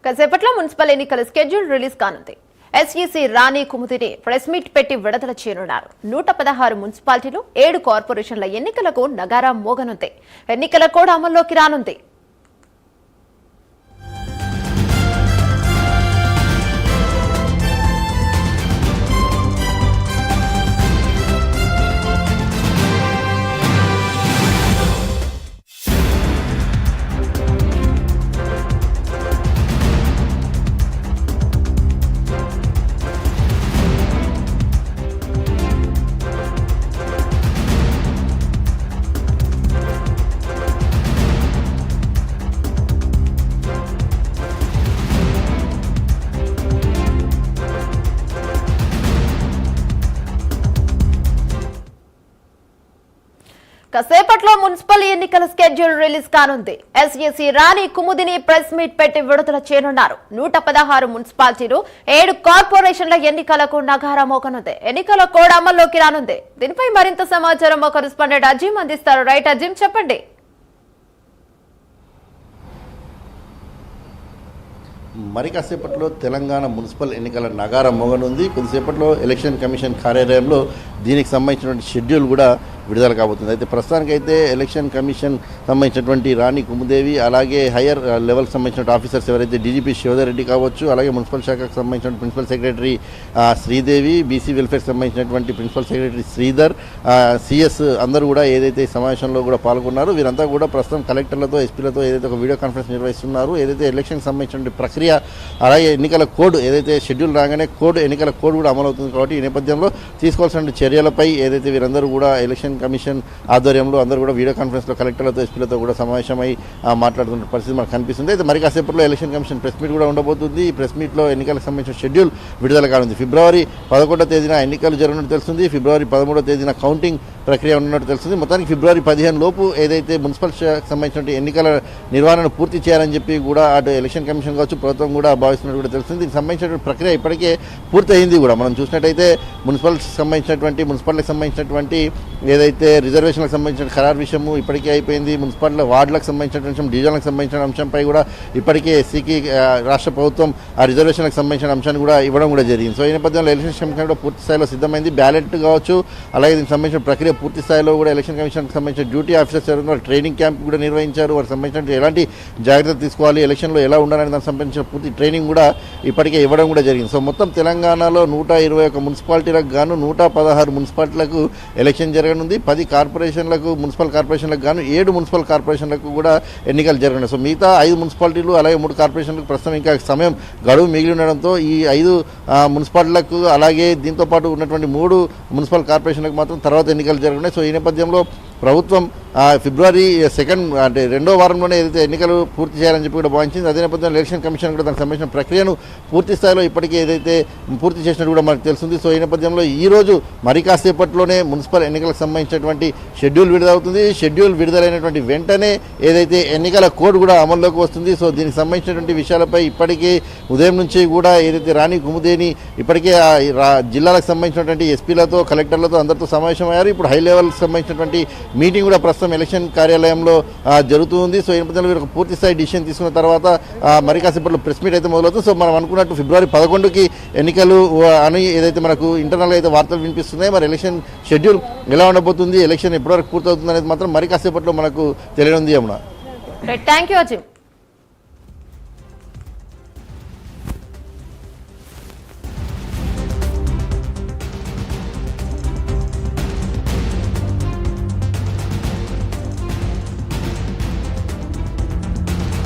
కాసేపట్లో మున్సిపల్ ఎన్నికల schedule release కానుంది. ఎస్ఈసీ రాణి కుముదిని ప్రెస్ మీట్ పెట్టి విడుదల చేయనున్నారు. 116 మున్సిపాలిటీలు 7 కార్పొరేషన్ల ఎన్నికలకు నగారా మోగనుంది. ఎన్నికల కోడ్ అమల్లోకి రానుంది. కాసేపట్లో మున్సిపల్ ఎన్నికల స్కెడ్యూల్ రిలీజ్ కానుంది. ఎస్ఈసీ రాణి కుముదిని ప్రెస్ మీట్ పెట్టి విడుదల చేయనున్నారు. 116 మున్సిపాలిటీలు 7 కార్పొరేషన్ల ఎన్నికలకు నగారా మోగనుంది. ఎన్నికల కోడ్ అమల్లోకి రానుంది. దీనిపై మరింత సమాచారం మా కరెస్పాండెంట్ అజీం అందిస్తారు. రైట్ అజీం, చెప్పండి. మరి కాసేపట్లో తెలంగాణ మున్సిపల్ ఎన్నికల నగారం మోగనుంది. కొద్దిసేపట్లో ఎలక్షన్ కమిషన్ కార్యాలయంలో దీనికి సంబంధించినటువంటి షెడ్యూల్ కూడా విడుదల కాబోతుంది. అయితే ప్రస్తుతానికైతే ఎలక్షన్ కమిషన్ సంబంధించినటువంటి రాణి కుముదేవి, అలాగే హయ్యర్ లెవెల్కి సంబంధించిన ఆఫీసర్స్ ఎవరైతే డీజీపీ శివధర్ కావచ్చు, అలాగే మున్సిపల్ శాఖకు సంబంధించిన ప్రిన్సిపల్ సెక్రటరీ శ్రీదేవి, బీసీ వెల్ఫేర్కి సంబంధించినటువంటి ప్రిన్సిపల్ సెక్రటరీ శ్రీధర్, సిఎస్ అందరూ కూడా ఏదైతే సమావేశంలో కూడా పాల్గొన్నారు. వీరంతా కూడా ప్రస్తుతం కలెక్టర్లతో, ఎస్పీలతో ఏదైతే ఒక వీడియో కాన్ఫరెన్స్ నిర్వహిస్తున్నారు. ఏదైతే ఎలక్షన్కి సంబంధించిన ప్రక్రియ, అలాగే ఎన్నికల కోడ్ ఏదైతే షెడ్యూల్ రాగానే ఎన్నికల కోడ్ కూడా అమలవుతుంది. కాబట్టి ఈ నేపథ్యంలో తీసుకోవాల్సిన చర్యలపై ఏదైతే వీరందరూ కూడా ఎలక్షన్ కమిషన్ ఆధ్వర్యంలో అందరూ కూడా వీడియో కాన్ఫరెన్స్లో కలెక్టర్లతో, ఎస్పీలతో కూడా సమావేశమై మాట్లాడుతున్న పరిస్థితి మనకు కనిపిస్తుంది. అయితే మరి కాసేపట్లో ఎలక్షన్ కమిషన్ ప్రెస్ మీట్ కూడా ఉండబోతుంది. ఈ ప్రెస్ మీట్లో ఎన్నికలకు సంబంధించిన షెడ్యూల్ విడుదల కానుంది. ఫిబ్రవరి 11వ తేదీన ఎన్నికలు జరగనున్నట్టు తెలుస్తుంది. ఫిబ్రవరి 13వ తేదీన కౌంటింగ్ ప్రక్రియ ఉన్నట్టు తెలుస్తుంది. మొత్తానికి ఫిబ్రవరి 15 లోపు ఏదైతే మున్సిపల్ శాఖకు సంబంధించిన ఎన్నికల నిర్వహణను పూర్తి చేయాలని చెప్పి కూడా అటు ఎలక్షన్ కమిషన్ కావచ్చు, ప్రభుత్వం కూడా భావిస్తున్నట్టు కూడా తెలుస్తుంది. దీనికి సంబంధించిన ప్రక్రియ ఇప్పటికే పూర్తయింది కూడా. మనం చూసినట్టయితే మున్సిపల్కి సంబంధించినటువంటి ఏదైతే రిజర్వేషన్లకు సంబంధించిన ఖరారు విషయము ఇప్పటికే అయిపోయింది. మున్సిపల్ వార్డులకు సంబంధించిన అంశం, డివిజన్లకు సంబంధించిన అంశంపై కూడా ఇప్పటికే ఎస్సీకి రాష్ట్ర ప్రభుత్వం ఆ రిజర్వేషన్లకు సంబంధించిన అంశాన్ని కూడా ఇవ్వడం కూడా జరిగింది. సో ఈ నేపథ్యంలో ఎలక్షన్ కమిషన్ కూడా పూర్తి స్థాయిలో సిద్ధమైంది. బ్యాలెట్ కావచ్చు, అలాగే దీనికి సంబంధించిన ప్రక్రియ పూర్తి స్థాయిలో కూడా ఎలక్షన్ కమిషన్కి సంబంధించిన డ్యూటీ ఆఫీసర్స్ ఎవరైనా ట్రైనింగ్ క్యాంప్ కూడా నిర్వహించారు. వారికి సంబంధించిన ఎలాంటి జాగ్రత్తలు తీసుకోవాలి, ఎలక్షన్లో ఎలా ఉండాలని దానికి సంబంధించిన పూర్తి ట్రైనింగ్ కూడా ఇప్పటికే ఇవ్వడం కూడా జరిగింది. సో మొత్తం తెలంగాణలో 121 మున్సిపాలిటీలకు గాను 116 మున్సిపాలిటీలకు ఎలక్షన్ జరగనుంది. 10 కార్పొరేషన్లకు, మున్సిపల్ కార్పొరేషన్లకు గాను 7 మున్సిపల్ కార్పొరేషన్లకు కూడా ఎన్నికలు జరగనున్నాయి. సో మిగతా 5 మున్సిపాలిటీలు అలాగే 3 కార్పొరేషన్లకు ప్రస్తుతం ఇంకా సమయం గడువు మిగిలి ఉండడంతో ఈ 5 మున్సిపాలిటీలకు అలాగే దీంతో పాటు ఉన్నటువంటి 3 మున్సిపల్ కార్పొరేషన్లకు మాత్రం తర్వాత ఎన్నికలు జరగనున్నాయి. సో ఈ నేపథ్యంలో ప్రభుత్వం ఫిబ్రవరి 2 అంటే 2వ వారంలోనే ఏదైతే ఎన్నికలు పూర్తి చేయాలని చెప్పి కూడా భావించింది. అదే నేపథ్యంలో ఎలక్షన్ కమిషన్ కూడా దానికి సంబంధించిన ప్రక్రియను పూర్తి స్థాయిలో ఇప్పటికే ఏదైతే పూర్తి చేసినట్టు కూడా మనకు తెలుస్తుంది. సో ఈ నేపథ్యంలో ఈరోజు మరి కాసేపట్లోనే మున్సిపల్ ఎన్నికలకు సంబంధించినటువంటి షెడ్యూల్ విడుదలవుతుంది. షెడ్యూల్ విడుదలైనటువంటి వెంటనే ఏదైతే ఎన్నికల కోడ్ కూడా అమల్లోకి వస్తుంది. సో దీనికి సంబంధించినటువంటి విషయాలపై ఇప్పటికే ఉదయం నుంచి కూడా ఏదైతే రాణి కుముదేని ఇప్పటికే జిల్లాలకు సంబంధించినటువంటి ఎస్పీలతో, కలెక్టర్లతో అందరితో సమావేశమయ్యారు. ఇప్పుడు హై లెవెల్కి సంబంధించినటువంటి మీటింగ్ కూడా ప్రస్తుతం ఎలక్షన్ కార్యాలయంలో జరుగుతుంది. సో ఈ నేపథ్యంలో వీరు పూర్తి స్థాయి డిసిషన్ తీసుకున్న తర్వాత మరి కాసేపట్లో ప్రెస్ మీట్ అయితే మొదలవుతుంది. సో మనం అనుకున్నట్టు ఫిబ్రవరి 11కి ఎన్నికలు అని ఏదైతే మనకు ఇంటర్నల్గా అయితే వార్తలు వినిపిస్తున్నాయి. మరి ఎలక్షన్ షెడ్యూల్ ఎలా ఉండబోతుంది, ఎలక్షన్ ఎప్పటివరకు పూర్తవుతుంది అనేది మాత్రం మరి కాసేపట్లో మనకు తెలియనుంది. Thank you Azim.